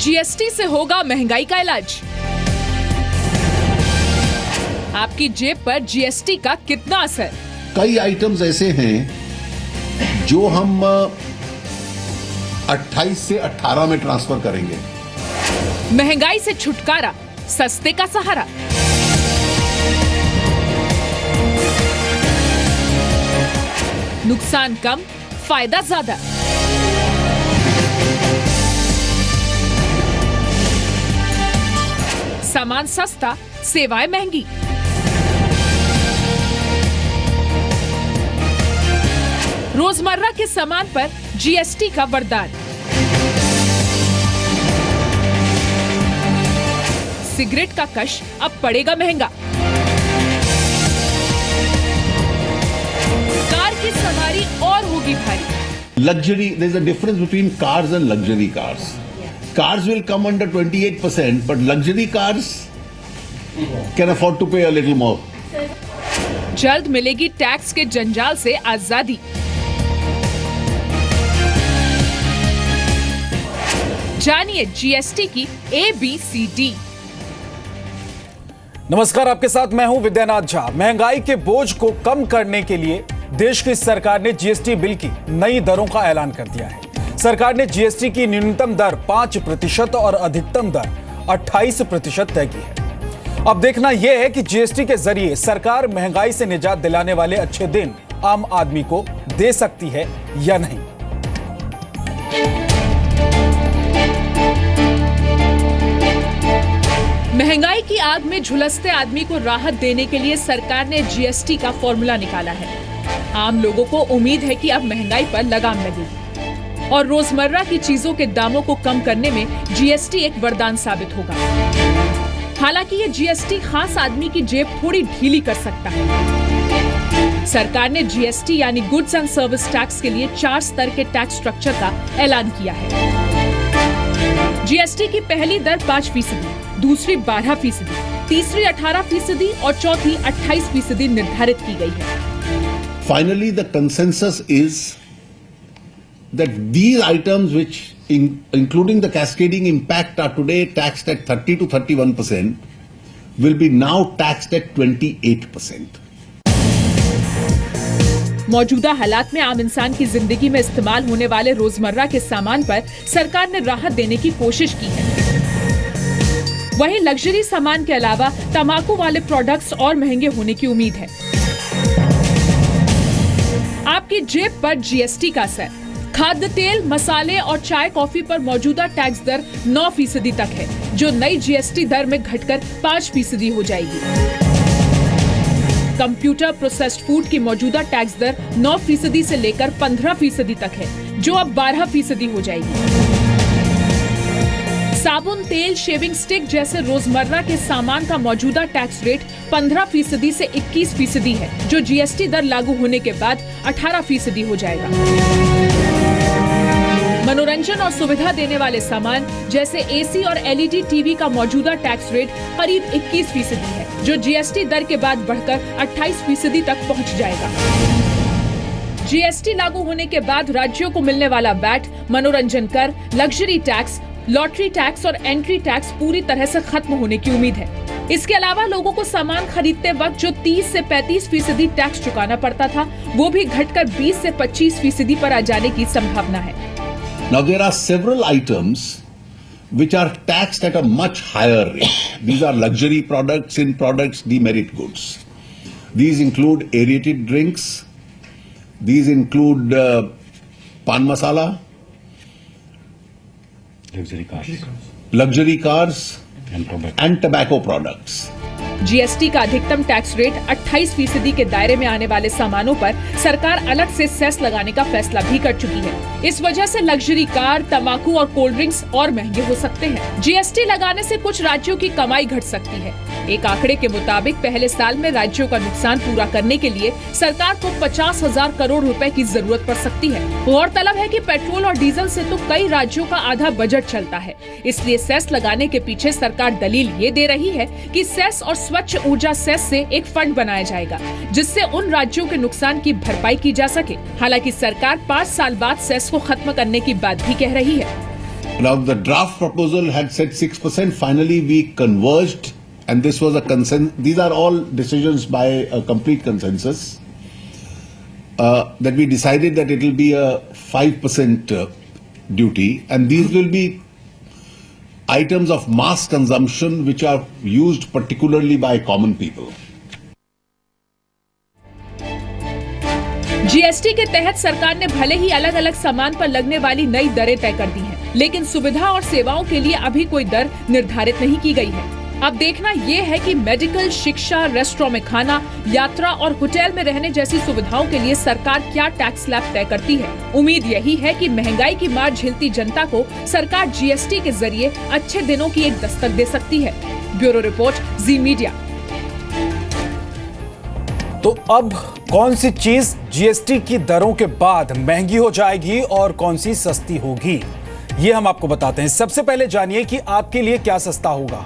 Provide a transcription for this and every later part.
GST से होगा महंगाई का इलाज। आपकी जेब पर जीएसटी का कितना असर? कई आइटम्स ऐसे हैं जो हम 28 से 18 में ट्रांसफर करेंगे। महंगाई से छुटकारा, सस्ते का सहारा। नुकसान कम, फायदा ज्यादा। सामान सस्ता, सेवाएं महंगी। रोजमर्रा के सामान पर जीएसटी का वरदान। सिगरेट का कश अब पड़ेगा महंगा। कार की सवारी और होगी भारी। Luxury, there's a difference between cars and luxury cars. Cars will come under 28%, but luxury cars can afford to pay a little more. जल्द मिलेगी टैक्स के जंजाल से आजादी। जानिए जीएसटी की ABCD। नमस्कार, आपके साथ मैं हूं विद्यानाथ झा। महंगाई के बोझ को कम करने के लिए देश की सरकार ने जीएसटी बिल की नई दरों का ऐलान कर दिया है। सरकार ने जीएसटी की न्यूनतम दर 5% और अधिकतम दर 28% तय की है। अब देखना यह है कि जीएसटी के जरिए सरकार महंगाई से निजात दिलाने वाले अच्छे दिन आम आदमी को दे सकती है या नहीं। महंगाई की आग में झुलसते आदमी को राहत देने के लिए सरकार ने जीएसटी का फॉर्मूला निकाला है। आम लोगों को उम्मीद है कि अब महंगाई पर लगाम लगेगी और रोजमर्रा की चीजों के दामों को कम करने में जीएसटी एक वरदान साबित होगा। हालांकि ये जीएसटी खास आदमी की जेब थोड़ी ढीली कर सकता है। सरकार ने जीएसटी यानी गुड्स एंड सर्विस टैक्स के लिए 4 स्तर के टैक्स स्ट्रक्चर का ऐलान किया है। जीएसटी की पहली दर 5%, दूसरी 12%, तीसरी 18% और चौथी 28% निर्धारित की गई है। Finally, the consensus is that these items, which including the cascading impact, are today taxed at 30 to 31%, will be now taxed at 28%. मौजूदा हालात में आम इंसान की जिंदगी में इस्तेमाल होने वाले रोजमर्रा के सामान पर सरकार ने राहत देने की कोशिश की है। वहीं लग्जरी सामान के अलावा तंबाकू वाले प्रोडक्ट्स और महंगे होने की उम्मीद है। आपकी जेब पर जीएसटी का असर। खाद्य तेल, मसाले और चाय कॉफी पर मौजूदा टैक्स दर 9% तक है, जो नई जीएसटी दर में घटकर 5% हो जाएगी। कंप्यूटर प्रोसेस्ड फूड की मौजूदा टैक्स दर 9% से लेकर 15% तक है, जो अब 12% हो जाएगी। साबुन, तेल, शेविंग स्टिक जैसे रोजमर्रा के सामान का मौजूदा टैक्स रेट 15% से 21% है, जो जीएसटी दर लागू होने के बाद 18% हो जाएगा। मनोरंजन और सुविधा देने वाले सामान जैसे एसी और एलईडी टीवी का मौजूदा टैक्स रेट करीब 21% है, जो जीएसटी दर के बाद बढ़कर 28% तक पहुंच जाएगा। जीएसटी लागू होने के बाद राज्यों को मिलने वाला वैट, मनोरंजन कर, लग्जरी टैक्स, लॉटरी टैक्स और एंट्री टैक्स पूरी तरह से खत्म होने की उम्मीद है। इसके अलावा लोगों को सामान खरीदते वक्त जो 30 से 35% टैक्स चुकाना पड़ता था, वो भी घटकर 20 से 25% पर आ जाने की संभावना है। Now there are several items which are taxed at a much higher rate. These are luxury products in products, demerit goods. These include aerated drinks. These include pan masala, luxury cars and tobacco products. GST का अधिकतम tax rate 28% के दायरे में आने वाले सामानों पर सरकार अलग से सेस लगाने का फैसला भी कर चुकी है। इस वजह से लग्जरी कार, तंबाकू और कोल्ड ड्रिंक्स और महंगे हो सकते हैं। जीएसटी लगाने से कुछ राज्यों की कमाई घट सकती है। एक आंकड़े के मुताबिक पहले साल में राज्यों का नुकसान पूरा करने के लिए सरकार को 50,000 करोड़ रुपए की जरूरत पड़ सकती है। गौरतलब है कि पेट्रोल और डीजल से तो कई राज्यों का आधा बजट चलता है, इसलिए सेस लगाने के पीछे सरकार दलील ये दे रही है कि सेस और स्वच्छ ऊर्जा सेस से एक फंड बनाया जाएगा, जिससे उन राज्यों के नुकसान की भरपाई की जा सके। हालांकि सरकार 5 साल बाद सेस को खत्म करने की बात भी कह रही है। Now, the draft proposal had said 6%. Finally, we converged, and this was a consent. These are all decisions by a complete consensus. That we decided that it will be a 5% duty, and these will be items of mass consumption which are used particularly by common people. GST के तहत सरकार ने भले ही अलग अलग सामान पर लगने वाली नई दरें तय कर दी हैं, लेकिन सुविधा और सेवाओं के लिए अभी कोई दर निर्धारित नहीं की गई है। अब देखना ये है कि मेडिकल, शिक्षा, रेस्टोरेंट में खाना, यात्रा और होटल में रहने जैसी सुविधाओं के लिए सरकार क्या टैक्स स्लैब तय करती है। उम्मीद यही है कि महंगाई की मार झेलती जनता को सरकार जीएसटी के जरिए अच्छे दिनों की एक दस्तक दे सकती है। ब्यूरो रिपोर्ट, जी मीडिया। तो अब कौन सी चीज जीएसटी की दरों के बाद महंगी हो जाएगी और कौन सी सस्ती होगी, ये हम आपको बताते हैं। सबसे पहले जानिए कि आपके लिए क्या सस्ता होगा।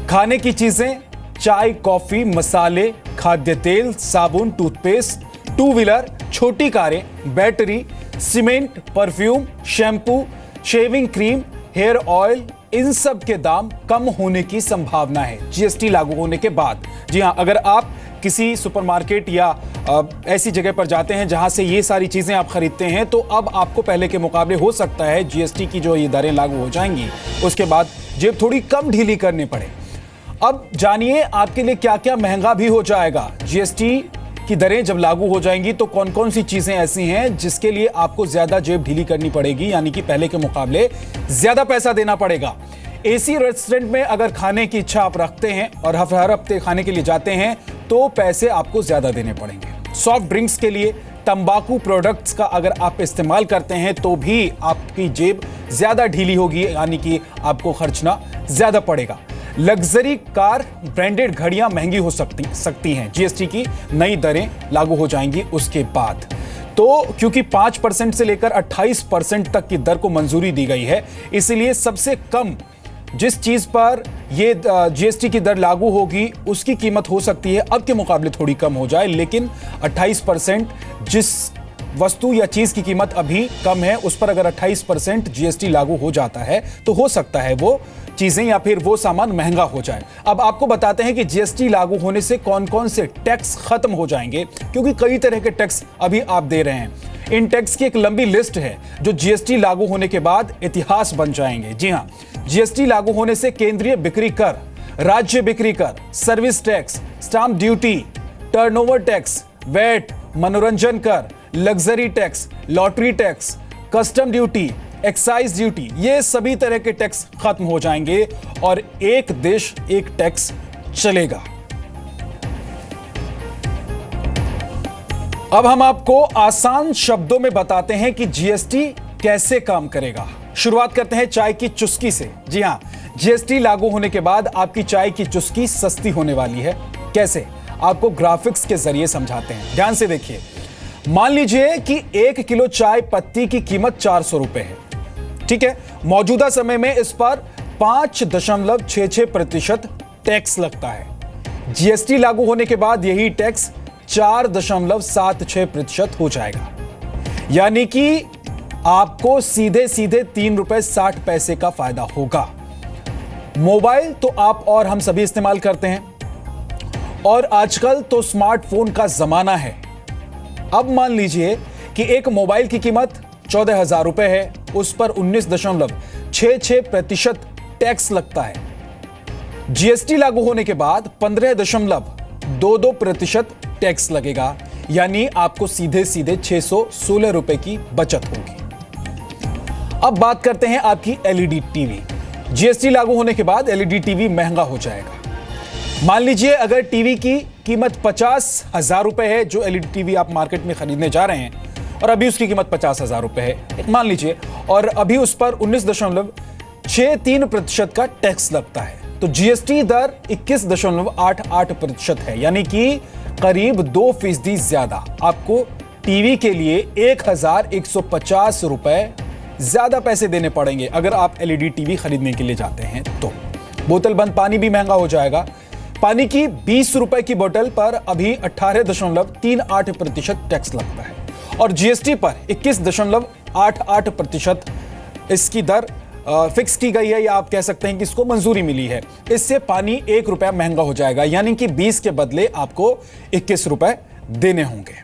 खाने की चीजें, चाय, कॉफी, मसाले, खाद्य तेल, साबुन, टूथपेस्ट, टू व्हीलर, छोटी कारें, battery, cement, perfume, shampoo, shaving cream, hair oil, इन सब के दाम कम होने की संभावना है जीएसटी लागू होने के बाद। जी हां, अगर आप किसी सुपरमार्केट या ऐसी जगह पर जाते हैं जहां से ये सारी चीजें आप खरीदते हैं, तो अब आपको पहले के मुकाबले हो सकता है जीएसटी की जो ये दरें लागू हो जाएंगी उसके बाद जेब थोड़ी कम ढीली करनी पड़े। अब जानिए आपके लिए क्या क्या महंगा भी हो जाएगा। जीएसटी की दरें जब लागू हो जाएंगी तो कौन कौन सी चीजें ऐसी हैं जिसके लिए आपको ज्यादा जेब ढीली करनी पड़ेगी, यानी कि पहले के मुकाबले ज्यादा पैसा देना पड़ेगा। एसी रेस्टोरेंट में अगर खाने की इच्छा आप रखते हैं और हर हफ्ते खाने के लिए जाते हैं तो पैसे आपको ज्यादा देने पड़ेंगे। सॉफ्ट ड्रिंक्स के लिए, तंबाकू प्रोडक्ट्स का अगर आप इस्तेमाल करते हैं तो भी आपकी जेब ज्यादा ढीली होगी, यानी कि आपको खर्चना ज्यादा पड़ेगा। लग्जरी कार, ब्रांडेड घड़ियां महंगी हो सकती हैं जीएसटी की नई दरें लागू हो जाएंगी उसके बाद। तो क्योंकि 5% से लेकर 28% तक की दर को मंजूरी दी गई है, इसलिए सबसे कम जिस चीज पर ये जीएसटी की दर लागू होगी उसकी कीमत हो सकती है अब के मुकाबले थोड़ी कम हो जाए, लेकिन 28% जिस वस्तु या चीज की कीमत अभी कम है उस पर अगर 28% जीएसटी लागू हो जाता है तो हो सकता है वो चीजें या फिर वो सामान महंगा हो जाए। अब आपको बताते हैं कि जीएसटी लागू होने से कौन कौन से टैक्स खत्म हो जाएंगे, क्योंकि कई तरह के टैक्स अभी आप दे रहे हैं। इन टैक्स की एक लंबी लिस्ट है जो जीएसटी लागू होने के बाद इतिहास बन जाएंगे। जी हां, जीएसटी लागू होने से केंद्रीय बिक्री कर, राज्य बिक्री कर, service tax, stamp duty, turnover tax, VAT, मनोरंजन कर, luxury tax, lottery tax, custom duty, excise duty, ये सभी तरह के टैक्स खत्म हो जाएंगे और एक देश एक टैक्स चलेगा। अब हम आपको आसान शब्दों में बताते हैं कि जीएसटी कैसे काम करेगा। शुरुआत करते हैं चाय की चुस्की से। जी हां, जीएसटी लागू होने के बाद आपकी चाय की चुस्की सस्ती होने वाली है। कैसे? आपको ग्राफिक्स के जरिए समझाते हैं, ध्यान से देखिए। मान लीजिए कि 1 किलो चाय पत्ती की कीमत 400 रुपए है, ठीक है। मौजूदा समय में इस पर 5.66% टैक्स लगता है। जीएसटी लागू होने के बाद यही टैक्स 4.76% हो जाएगा, यानी कि आपको सीधे सीधे 3 रुपए 60 पैसे का फायदा होगा। मोबाइल तो आप और हम सभी इस्तेमाल करते हैं और आजकल तो स्मार्टफोन का जमाना है। अब मान लीजिए कि एक मोबाइल की कीमत 14,000 रुपए है, उस पर 19.66% टैक्स लगता है। जीएसटी लागू होने के बाद 15.22% टैक्स लगेगा, यानी आपको सीधे सीधे 616 रुपए की बचत होगी। अब बात करते हैं आपकी एलईडी टीवी। जीएसटी लागू होने के बाद एलईडी टीवी महंगा हो जाएगा। मान लीजिए अगर टीवी की कीमत 50,000 रुपए है, जो एलईडी टीवी आप मार्केट में खरीदने जा रहे हैं और अभी उसकी कीमत 50,000 रुपए है, मान लीजिए, और अभी उस पर 19.63% का टैक्स लगता है, तो जीएसटी दर 21.88% है, यानी कि करीब 2% ज्यादा। आपको टीवी के लिए 1,150 रुपए ज्यादा पैसे देने पड़ेंगे अगर आप एलईडी टीवी खरीदने के लिए जाते हैं तो। बोतल बंद पानी भी महंगा हो जाएगा। पानी की 20 रुपए की बोतल पर अभी 18.38% टैक्स लगता है और जीएसटी पर 21.88% इसकी दर फिक्स की गई है, या आप कह सकते हैं कि इसको मंजूरी मिली है। इससे पानी 1 रुपया महंगा हो जाएगा, यानी कि 20 के बदले आपको 21 रुपए देने होंगे।